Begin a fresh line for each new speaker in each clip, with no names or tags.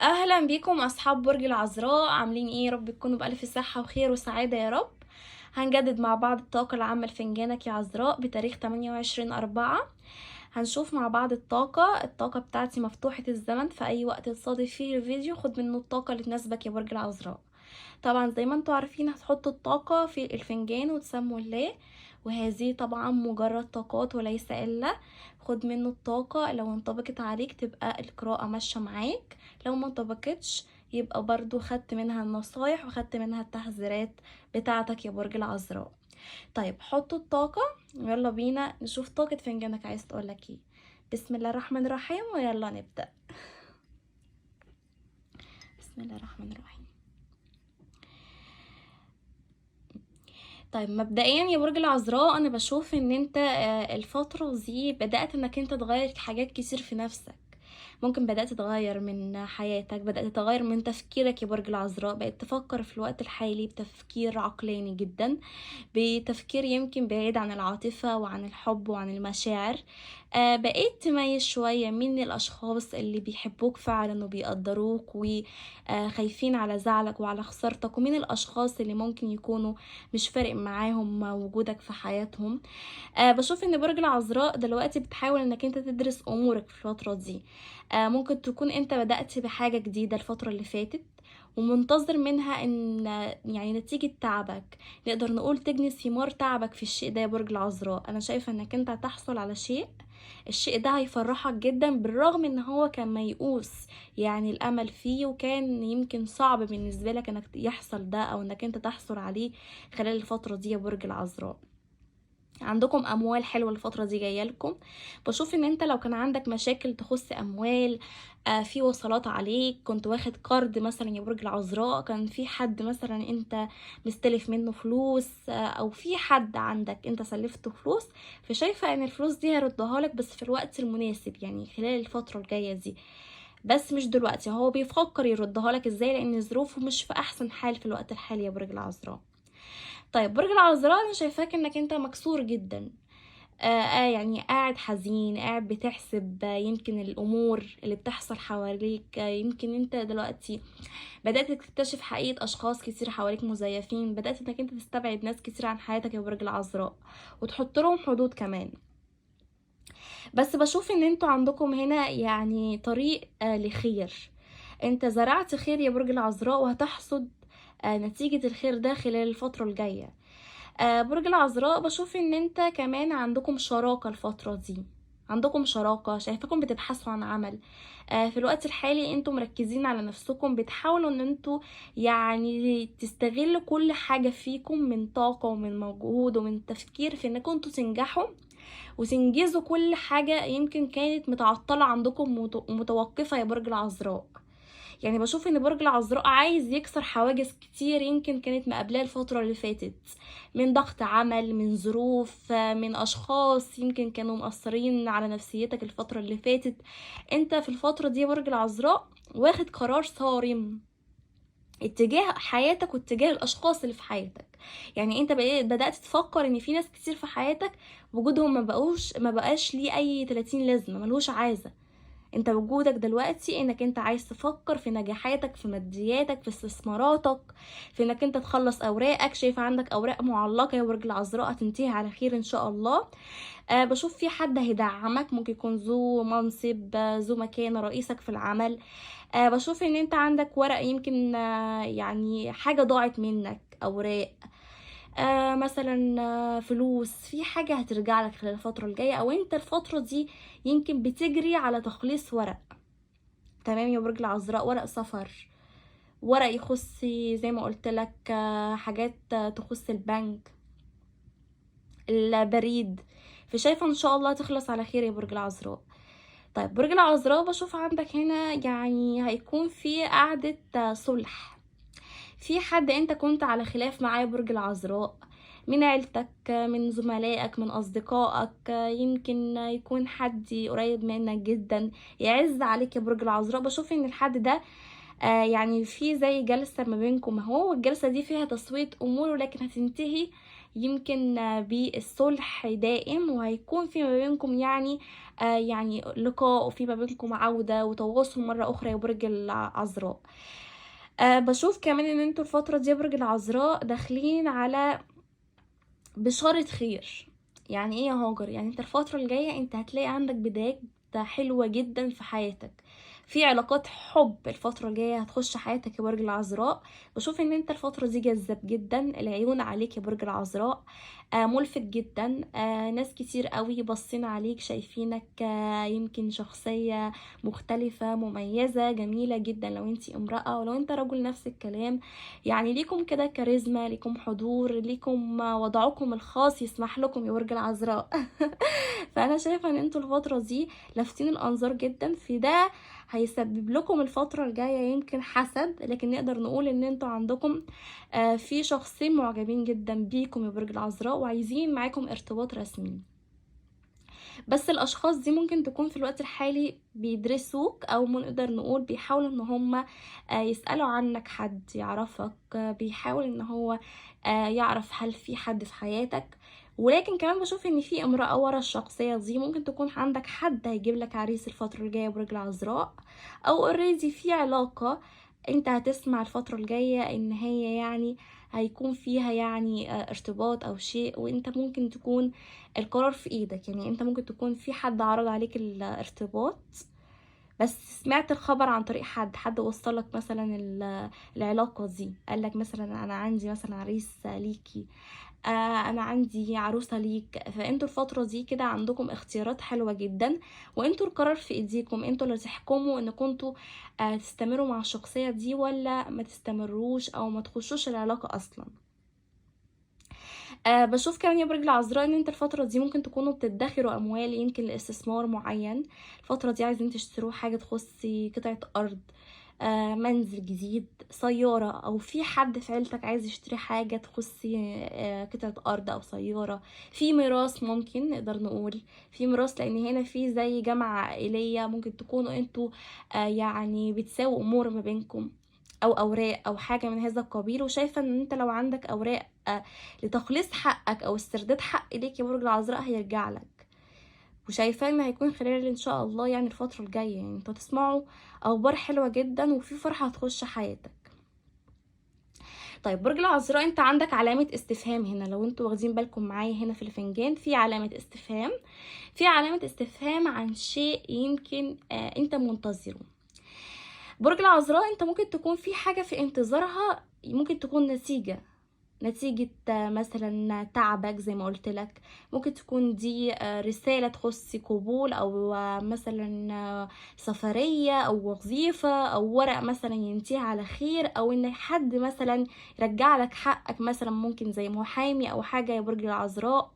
اهلا بيكم اصحاب برج العذراء، عاملين ايه؟ يا رب تكونوا بالف صحه وخير وسعاده يا رب. هنجدد مع بعض الطاقه العامه لفنجانك يا عذراء بتاريخ 28/4. هنشوف مع بعض الطاقه بتاعتي مفتوحه الزمن، في اي وقت تصادف فيه الفيديو خد منه الطاقه اللي تناسبك يا برج العذراء. طبعا زي ما انتوا عارفين هتحطوا الطاقه في الفنجان وتسموا الله، وهذه طبعا مجرد طاقات وليس الا. خد منه الطاقه، لو انطبقت عليك تبقى القراءه ماشيه معاك، لو ما انطبقتش يبقى برضو خدت منها النصايح وخدت منها التحذيرات بتاعتك يا برج العذراء. طيب حطوا الطاقة، يلا بينا نشوف طاقة فنجانك عايز تقولك ايه. بسم الله الرحمن الرحيم ويلا نبدأ. بسم الله الرحمن الرحيم. طيب مبدئيا يا برج العذراء انا بشوف ان انت الفترة دي بدأت انك انت تغير حاجات كتير في نفسك. ممكن بدأت تتغير من حياتك، بدأت تتغير من تفكيرك يا برج العذراء، بقيت تفكر في الوقت الحالي بتفكير عقلاني جدا، بتفكير يمكن بعيد عن العاطفة وعن الحب وعن المشاعر. بقيت تميز شوية من الأشخاص اللي بيحبوك فعلا وبيقدروك وخايفين على زعلك وعلى خسارتك، ومن الأشخاص اللي ممكن يكونوا مش فارق معاهم وجودك في حياتهم. بشوف ان برج العذراء دلوقتي بتحاول انك انت تدرس امورك في الفترة دي. ممكن تكون انت بدأت بحاجة جديدة الفترة اللي فاتت ومنتظر منها ان يعني نتيجة تعبك، نقدر نقول تجني ثمار تعبك في الشيء ده يا برج العذراء. انا شايفة انك انت هتحصل على شيء، الشيء ده هيفرحك جدا بالرغم ان هو كان ميؤوس، يعني الامل فيه وكان يمكن صعب بالنسبة لك انك يحصل ده او انك انت تحصل عليه خلال الفترة دي يا برج العذراء. عندكم اموال حلوه الفتره دي جايه لكم. بشوف ان انت لو كان عندك مشاكل تخص اموال، في وصلات عليك، كنت واخد قرض مثلا يا برج العذراء، كان في حد مثلا انت مستلف منه فلوس، او في حد عندك انت سلفته فلوس، فشايفه ان الفلوس دي هيردها لك بس في الوقت المناسب، يعني خلال الفتره الجايه دي، بس مش دلوقتي. هو بيفكر يردها لك ازاي لان ظروفه مش في احسن حال في الوقت الحالي يا برج العذراء. طيب برج العذراء انا شايفاك انك انت مكسور جدا. يعني قاعد حزين، قاعد بتحسب يمكن الامور اللي بتحصل حواليك. يمكن انت دلوقتي بدأت تكتشف حقيقة اشخاص كتير حواليك مزيفين، بدأت انك انت تستبعد ناس كتير عن حياتك يا برج العذراء وتحط لهم حدود كمان. بس بشوف ان انتوا عندكم هنا يعني طريق لخير، انت زرعت خير يا برج العذراء وهتحصد نتيجة الخير ده خلال الفترة الجاية. برج العذراء بشوف ان انت كمان عندكم شراكة الفترة دي، عندكم شراكة، شايفاكم بتبحثوا عن عمل. في الوقت الحالي انتم مركزين على نفسكم، بتحاولوا ان انتوا يعني تستغلوا كل حاجة فيكم من طاقة ومن مجهود ومن تفكير في انكم انتوا تنجحوا وتنجزوا كل حاجة يمكن كانت متعطلة عندكم ومتوقفة يا برج العذراء. يعني بشوف ان برج العذراء عايز يكسر حواجز كتير يمكن كانت مقابلاه الفترة اللي فاتت، من ضغط عمل، من ظروف، من اشخاص يمكن كانوا مؤثرين على نفسيتك الفترة اللي فاتت. انت في الفترة دي يا برج العذراء واخد قرار صارم اتجاه حياتك واتجاه الاشخاص اللي في حياتك. يعني انت بدأت تفكر ان في ناس كتير في حياتك وجودهم ما بقاش ليه اي 30 لازمة، ملوش عايزة. انت وجودك دلوقتي انك انت عايز تفكر في نجاحاتك، في مادياتك، في استثماراتك، في انك انت تخلص اوراقك. شايفه عندك اوراق معلقه يا برج العذراء هتنتهي على خير ان شاء الله. بشوف في حد هيدعمك، ممكن يكون ذو منصب، ذو مكانه، رئيسك في العمل. بشوف ان انت عندك ورق يمكن يعني حاجه ضاعت منك، اوراق، مثلا فلوس، في حاجة هترجع لك خلال الفترة الجاية، او انت الفترة دي يمكن بتجري على تخليص ورق. تمام يا برج العذراء، ورق سفر، ورق يخص زي ما قلت لك حاجات تخص البنك، البريد. فشايفة ان شاء الله تخلص على خير يا برج العذراء. طيب برج العذراء بشوف عندك هنا يعني هيكون في قعدة صلح، في حد انت كنت على خلاف معاه برج العذراء، من عيلتك، من زملائك، من اصدقائك، يمكن يكون حد قريب منك جدا يعز عليك يا برج العذراء. بشوف ان الحد ده يعني في زي جلسة ما بينكم، هو الجلسة دي فيها تصويت امور ولكن هتنتهي يمكن بالصلح دائم، وهيكون في ما بينكم يعني لقاء، وفي ما بينكم عودة وتواصل مرة أخرى يا برج العذراء. باشوف كمان إن أنتم الفترة دي يا برج العذراء داخلين على بشارة خير. يعني ايه يا هاجر؟ يعني انت الفترة الجاية انت هتلاقي عندك بدايات حلوة جدا في حياتك، في علاقات حب الفترة الجاية هتخش حياتك يا برج العذراء. بشوف ان انت الفترة دي جذاب جدا، العيون عليك يا برج العذراء، ملفت جدا. ناس كتير قوي باصين عليك، شايفينك يمكن شخصية مختلفة مميزة جميلة جدا لو انتي امرأة، ولو انت رجل نفس الكلام. يعني ليكم كده كاريزما، ليكم حضور، ليكم وضعكم الخاص يسمح لكم يا برج العذراء. فانا شايفه ان انتوا الفتره دي لافتين الانظار جدا في ده، هيسبب لكم الفتره الجايه يمكن حسد، لكن نقدر نقول ان انتوا عندكم في شخصين معجبين جدا بيكم يا برج العذراء وعايزين معاكم ارتباط رسمي. بس الاشخاص دي ممكن تكون في الوقت الحالي بيدرسوك، او نقدر نقول بيحاولوا ان هم يسألوا عنك، حد يعرفك، بيحاول ان هو يعرف هل في حد في حياتك. ولكن كمان بشوف ان في امرأة ورا الشخصية دي، ممكن تكون عندك حد هيجيب لك عريس الفترة الجاية برجل العذراء، او اوريدي في علاقة انت هتسمع الفترة الجاية ان هي يعني هيكون فيها يعني ارتباط او شيء، وانت ممكن تكون القرار في ايدك. يعني انت ممكن تكون في حد عرض عليك الارتباط، بس سمعت الخبر عن طريق حد وصلك مثلا العلاقة دي، قالك مثلا انا عندي مثلا عريس ليكي، انا عندي عروسة ليك. فانتوا الفترة دي كده عندكم اختيارات حلوة جدا، وانتوا القرار في ايديكم، انتوا اللي تحكموا ان كنتوا تستمروا مع الشخصية دي ولا ما تستمروش او ما تخشوش العلاقة اصلا. بشوف كمان يا برج العذراء ان انت الفترة دي ممكن تكونوا بتدخروا اموال يمكن لاستثمار معين. الفترة دي عايزين تشتروا حاجة تخصي قطعة ارض، منزل جديد، سيارة، او في حد في عيلتك عايز يشتري حاجة تخصي قطعة ارض او سيارة. في ميراث، ممكن نقدر نقول في ميراث، لان هنا في زي جمعة عائلية، ممكن تكونوا انتوا يعني بتساووا امور ما بينكم، او اوراق او حاجة من هذا القبيل. وشايفة ان انت لو عندك اوراق لتخليص حقك او استرداد حق ليك يا برج العذراء هيرجع لك. وشايفاه ان هيكون خلال ان شاء الله يعني الفترة الجاية يعني انتوا تسمعوا اخبار حلوة جدا، وفي فرحة هتخش حياتك. طيب برج العذراء انت عندك علامة استفهام هنا، لو انتوا واخدين بالكم معايا هنا في الفنجان في علامة استفهام، في علامة استفهام عن شيء يمكن انت منتظره. برج العذراء انت ممكن تكون في حاجة في انتظارها، ممكن تكون نتيجة مثلا تعبك زي ما قلت لك، ممكن تكون دي رسالة تخص قبول، او مثلا سفرية او وظيفة، او ورق مثلا ينتهي على خير، او ان حد مثلا يرجع لك حقك، مثلا ممكن زي محامي او حاجة يا برج العذراء.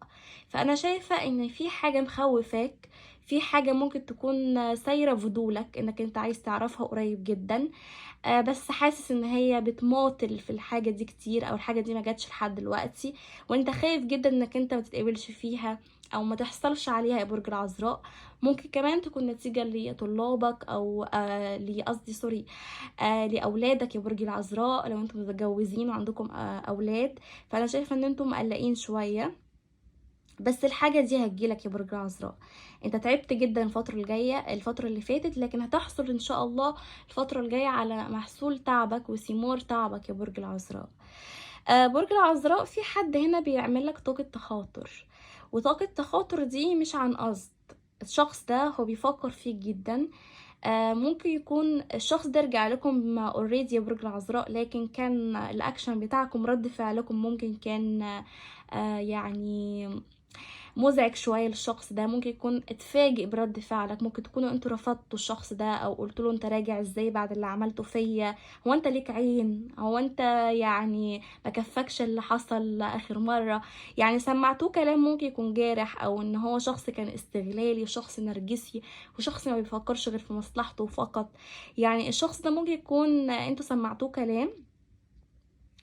فانا شايفة ان في حاجة مخوفاك، في حاجة ممكن تكون سايرة فضولك انك انت عايز تعرفها قريب جدا، بس حاسس ان هي بتماطل في الحاجة دي كتير، او الحاجة دي ما جاتش لحد دلوقتي، وانت خايف جدا انك انت ما تتقبلش فيها او ما تحصلش عليها يا برج العذراء. ممكن كمان تكون نتيجة لطلابك او قصدي سوري لاولادك يا برج العذراء، لو انتم متجوزين وعندكم اولاد. فانا شايفة ان انتم مقلقين شوية، بس الحاجة دي هتجيلك يا برج العذراء. انت تعبت جدا الفترة الجاية، الفترة اللي فاتت، لكن هتحصل ان شاء الله الفترة الجاية على محصول تعبك وثمار تعبك يا برج العذراء. برج العذراء في حد هنا بيعمل لك طاقة تخاطر، وطاقة تخاطر دي مش عن قصد. الشخص ده هو بيفكر فيك جدا، ممكن يكون الشخص ده رجع لكم اوريدي يا برج العذراء، لكن كان الاكشن بتاعكم، رد فعلكم ممكن كان يعني مزعج شويه للشخص ده. ممكن يكون اتفاجئ برد فعلك، ممكن تكونوا انتوا رفضتوا الشخص ده او قلت له انت راجع ازاي بعد اللي عملته فيا، هو انت ليك عين، هو انت يعني ما كفكش اللي حصل اخر مره. يعني سمعتوه كلام ممكن يكون جارح، او ان هو شخص كان استغلالي وشخص نرجسي وشخص ما بيفكرش غير في مصلحته فقط. يعني الشخص ده ممكن يكون انتوا سمعتوه كلام،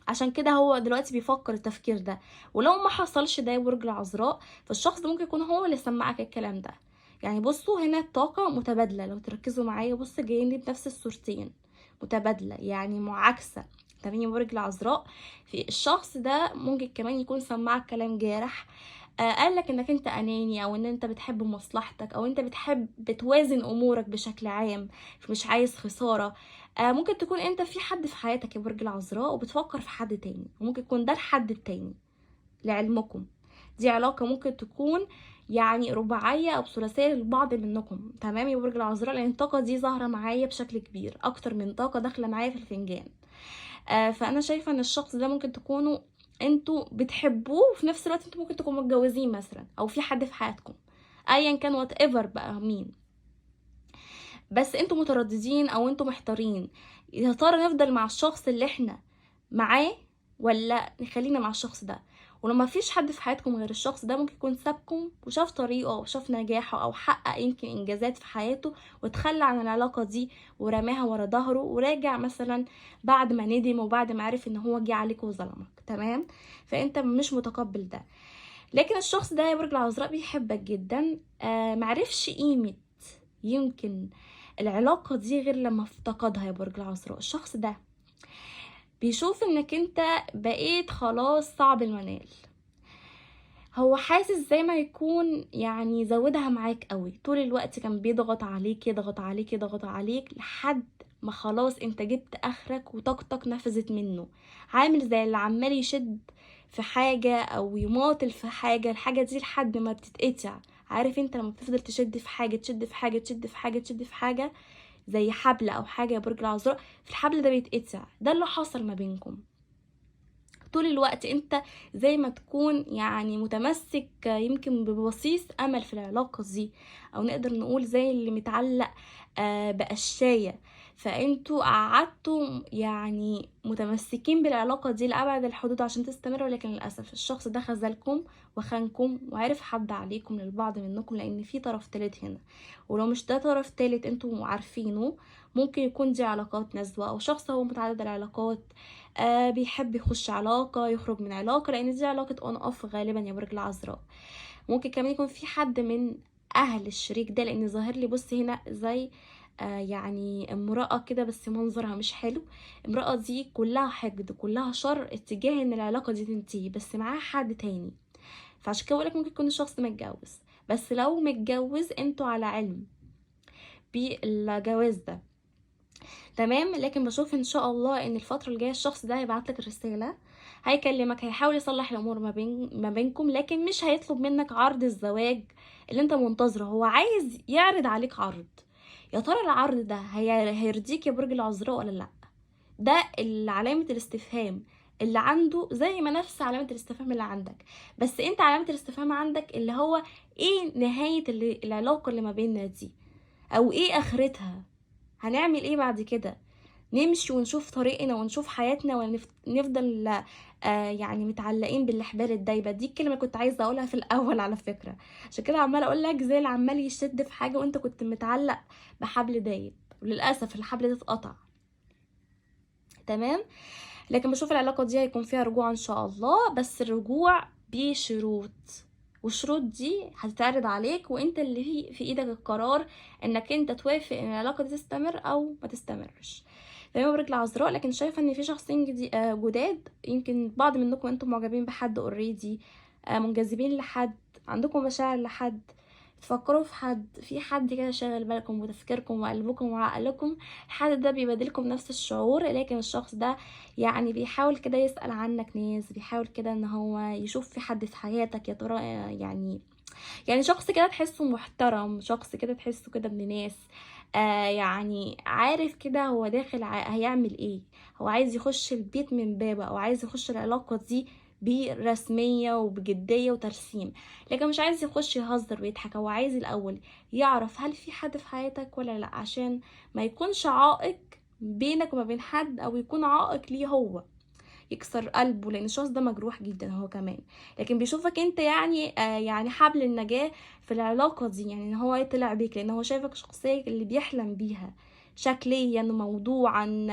عشان كده هو دلوقتي بيفكر التفكير ده. ولو ما حصلش ده يا برج العذراء، فالشخص ده ممكن يكون هو اللي سمعك الكلام ده. يعني بصوا هنا الطاقة متبادلة، لو تركزوا معايا بص جايين لي بنفس الصورتين، متبادلة يعني معاكسة. تمام يا برج العذراء. في الشخص ده ممكن كمان يكون سمعك كلام جارح، قال لك انك انت اناني، او ان انت بتحب مصلحتك، او انت بتحب بتوازن امورك بشكل عام، مش عايز خسارة. ممكن تكون انت في حد في حياتك يا برج العذراء وبتفكر في حد تاني، وممكن يكون ده الحد التاني. لعلمكم دي علاقة ممكن تكون يعني رباعية او ثلاثية للبعض منكم، تمام يا برج العذراء، لان الطاقة دي ظاهرة معايا بشكل كبير، اكتر من طاقة داخلة معايا في الفنجان. فانا شايفة ان الشخص ده ممكن تكونوا انتوا بتحبوه، وفي نفس الوقت انتوا ممكن تكونوا متجوزين مثلا، او في حد في حياتكم ايا كان وات ايفر بقى مين، بس انتوا مترددين او انتوا محتارين يا ترى نفضل مع الشخص اللي احنا معاه ولا نخلينا مع الشخص ده. ولما فيش حد في حياتكم غير الشخص ده، ممكن يكون سابكم وشاف طريقه وشاف نجاحه او حقق يمكن انجازات في حياته، وتخلى عن العلاقة دي ورماها ورا ظهره، وراجع مثلا بعد ما ندم وبعد ما عرف ان هو جه عليك وظلمك، تمام. فانت مش متقبل ده. لكن الشخص ده يا برج العذراء بيحبك جدا، معرفش قيمة يمكن العلاقة دي غير لما افتقدها. يا برج العذراء الشخص ده بيشوف انك انت بقيت خلاص صعب المنال، هو حاسس زي ما يكون يعني زودها معاك قوي، طول الوقت كان بيضغط عليك يضغط عليك يضغط عليك لحد ما خلاص انت جبت اخرك وطاقتك نفذت منه. عامل زي اللي عمال يشد في حاجة او يماطل في حاجة، الحاجة دي لحد ما بتتقطع. عارف انت لما بتفضل تشد في حاجة تشد في حاجة تشد في حاجة تشد في حاجة زي حبل او حاجة يا برج العذراء، في الحبل ده بيتقطع، ده اللي حصل ما بينكم. طول الوقت انت زي ما تكون يعني متمسك يمكن ببصيص امل في العلاقة دي، او نقدر نقول زي اللي متعلق بقشاية. فانتوا قعدتوا يعني متمسكين بالعلاقة دي لأبعد الحدود عشان تستمر، ولكن للأسف الشخص ده خذلكم وخانكم وعرف حد عليكم للبعض منكم، لأن في طرف تالت هنا. ولو مش ده طرف تالت انتوا عارفينه، ممكن يكون دي علاقات نزوة، أو شخص هو متعدد العلاقات، بيحب يخش علاقة يخرج من علاقة، لأن دي علاقة اون اوف غالبا يا برج العذراء. ممكن كمان يكون في حد من أهل الشريك ده، لأن ظاهر لي بص هنا زي يعني امرأة كده بس منظرها مش حلو. امرأة دي كلها حقد كلها شر اتجاه ان العلاقة دي تنتهي، بس معاها حد تاني. فعشان كده بقولك ممكن يكون الشخص متجوز، بس لو متجوز انتوا على علم بالجواز ده، تمام. لكن بشوف ان شاء الله ان الفتره الجايه الشخص ده هيبعت لك رساله، هيكلمك، هيحاول يصلح الامور ما بينكم، لكن مش هيطلب منك عرض الزواج اللي انت منتظره. هو عايز يعرض عليك عرض، يا ترى العرض ده هيرضيك يا برج العذراء ولا لا؟ ده علامه الاستفهام اللي عنده، زي ما نفس علامه الاستفهام اللي عندك، بس انت علامه الاستفهام عندك اللي هو ايه نهايه العلاقه اللي ما بيننا دي، او ايه اخرتها، هنعمل ايه بعد كده؟ نمشي ونشوف طريقنا ونشوف حياتنا، ولا نفضل يعني متعلقين بالحبال الدايبه؟ دي الكلمه اللي كنت عايزه اقولها في الاول على فكره، عشان كده عماله اقول لك زي اللي عمال يشد في حاجه وانت كنت متعلق بحبل دايب، وللاسف الحبل ده اتقطع، تمام. لكن بشوف العلاقه دي هيكون فيها رجوع ان شاء الله، بس الرجوع بشروط، والشروط دي هتتعرض عليك، وانت اللي في ايدك القرار انك انت توافق ان العلاقه دي تستمر او ما تستمرش. تمام برج العذراء. لكن شايفه ان في شخصين جداد، يمكن بعض منكم انتم معجبين بحد اوريدي، منجذبين لحد، عندكم مشاعر لحد، تفكروا في حد كده شاغل بالكم وتفكيركم وقلبكم وعقلكم. الحد ده بيبادلكم نفس الشعور، لكن الشخص ده يعني بيحاول كده يسأل عنك ناس، بيحاول كده ان هو يشوف في حد في حياتك يا ترى يعني شخص كده تحسه محترم، شخص كده تحسه كده ابن ناس، يعني عارف كده هو داخل هيعمل ايه، هو عايز يخش البيت من بابه، او عايز يخش العلاقة دي برسمية وبجدية وترسيم، لكن مش عايز يخش يهزر ويضحك. هو عايز الاول يعرف هل في حد في حياتك ولا لا، عشان ما يكونش عائق بينك وما بين حد، او يكون عائق ليه هو يكسر قلبه، لان الشخص ده مجروح جدا هو كمان. لكن بيشوفك انت يعني حبل النجاة في العلاقة دي، يعني ان هو يطلع بيك، لان هو شايفك شخصية اللي بيحلم بيها شكليا موضوعا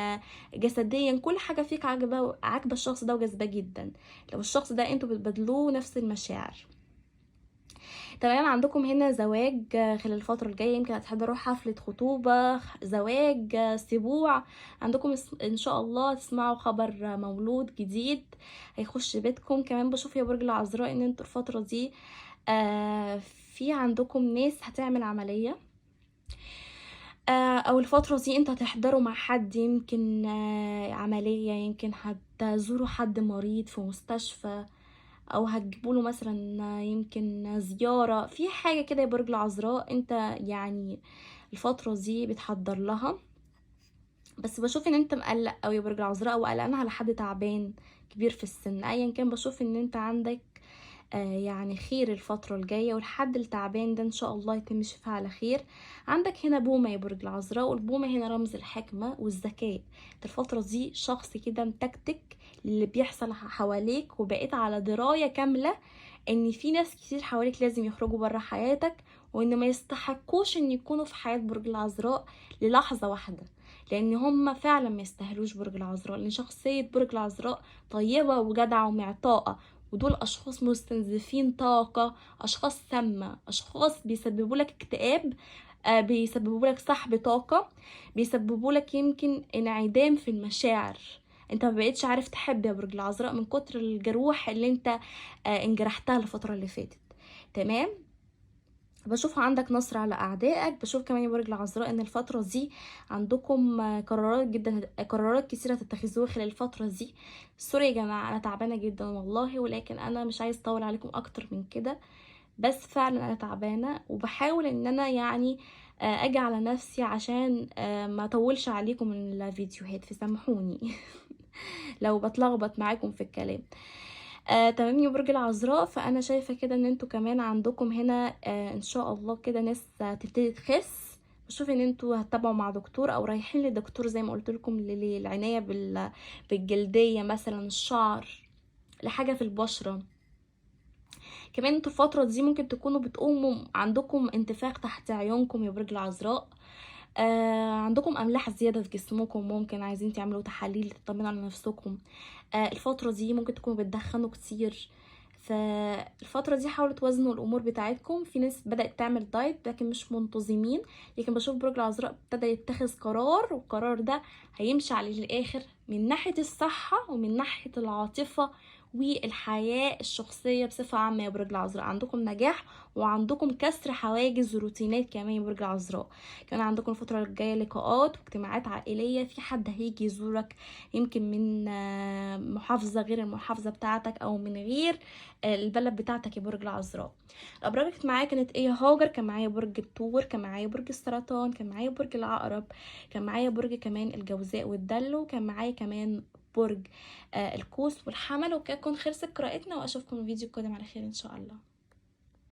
جسديا، كل حاجة فيك عاجبة الشخص ده وجذباه جدا. لو الشخص ده انتوا بتبادلوه نفس المشاعر، تمام. عندكم هنا زواج خلال الفترة الجاية، يمكن هتحضروا حفلة خطوبة، زواج، سبوع. عندكم ان شاء الله تسمعوا خبر مولود جديد هيخش بيتكم. كمان بشوف يا برج العذراء ان انتوا الفترة دي في عندكم ناس هتعمل عملية، او الفترة دي انت هتحضروا مع حد يمكن عملية، يمكن هتزوروا حد مريض في مستشفى، او هتجيبوا له مثلا يمكن زيارة في حاجة كده يا برج العذراء. انت يعني الفترة دي بتحضر لها، بس بشوف ان انت مقلق اوي يا برج العذراء، او قلقان على حد تعبان كبير في السن ايا كان. بشوف ان انت عندك يعني خير الفترة الجاية، والحد التعبان ده ان شاء الله يتم شفاء على خير. عندك هنا بومة يا برج العذراء، والبومة هنا رمز الحكمة والذكاء. انت الفترة دي شخص كده متكتك اللي بيحصل حواليك، وبقيت على دراية كاملة ان في ناس كتير حواليك لازم يخرجوا برا حياتك، وان ما يستحقوش ان يكونوا في حياة برج العذراء للحظة واحدة، لان هم فعلا ما يستاهلوش برج العذراء، لان شخصية برج العذراء طيبة وجدعة ومعطاءة، ودول اشخاص مستنزفين طاقة، اشخاص سامة، اشخاص بيسببوا لك اكتئاب، بيسببوا لك سحب طاقة، بيسببوا لك يمكن انعدام في المشاعر. انت ما بقيتش عارف تحب يا برج العذراء من كتر الجروح اللي انت انجرحتها الفترة اللي فاتت. تمام. بشوف عندك نصر على اعدائك. بشوف كمان يا برج العذراء ان الفتره دي عندكم قرارات كتيره تتخذوها خلال الفتره دي. سوري يا جماعه انا تعبانه جدا والله، ولكن انا مش عايز اطول عليكم اكتر من كده، بس فعلا انا تعبانه وبحاول ان انا يعني اجي على نفسي عشان ما اطولش عليكم الفيديوهات، فسامحوني لو بتلخبط معاكم في الكلام. تمام يا برج العذراء. فانا شايفه كده ان انتوا كمان عندكم هنا ان شاء الله كده ناس تبتدي تخس. بشوف ان انتوا هتتابعوا مع دكتور او رايحين لدكتور زي ما قلت لكم للعنايه بالجلديه مثلا، الشعر، لحاجه في البشره. كمان انتوا الفتره دي ممكن تكونوا بتقوموا عندكم انتفاخ تحت عيونكم يا برج العذراء. عندكم املاح زياده في جسمكم، ممكن عايزين تعملوا تحاليل تطمنوا على نفسكم. الفتره دي ممكن تكونوا بتدخنوا كتير، فالفترة دي حاولوا توازنوا الأمور بتاعتكم. في ناس بدأت تعمل دايت لكن مش منتظمين، لكن بشوف برج العذراء ابتدى يتخذ قرار، والقرار ده هيمشي عليه للآخر من ناحية الصحة ومن ناحية العاطفة والحياة الشخصية بصفة عامة. يا برج العذراء عندكم نجاح، وعندكم كسر حواجز وروتينات كمان يا برج العذراء. كمان عندكم الفترة الجاية لقاءات واجتماعات عائلية، في حد هيجي يزورك يمكن من محافظة غير المحافظة بتاعتك أو من غير البلد بتاعتك يا برج العذراء. الأبراج اللي كانت معايا كانت ايه؟ هاجر، كان معايا برج الثور، كان معايا برج السرطان، كان معايا برج العقرب، كان معايا برج كمان الجوزاء والدلو، كان معايا كمان برج القوس والحمل. وكده تكون خلصت قراءتنا، واشوفكم في فيديو قادم على خير ان شاء الله.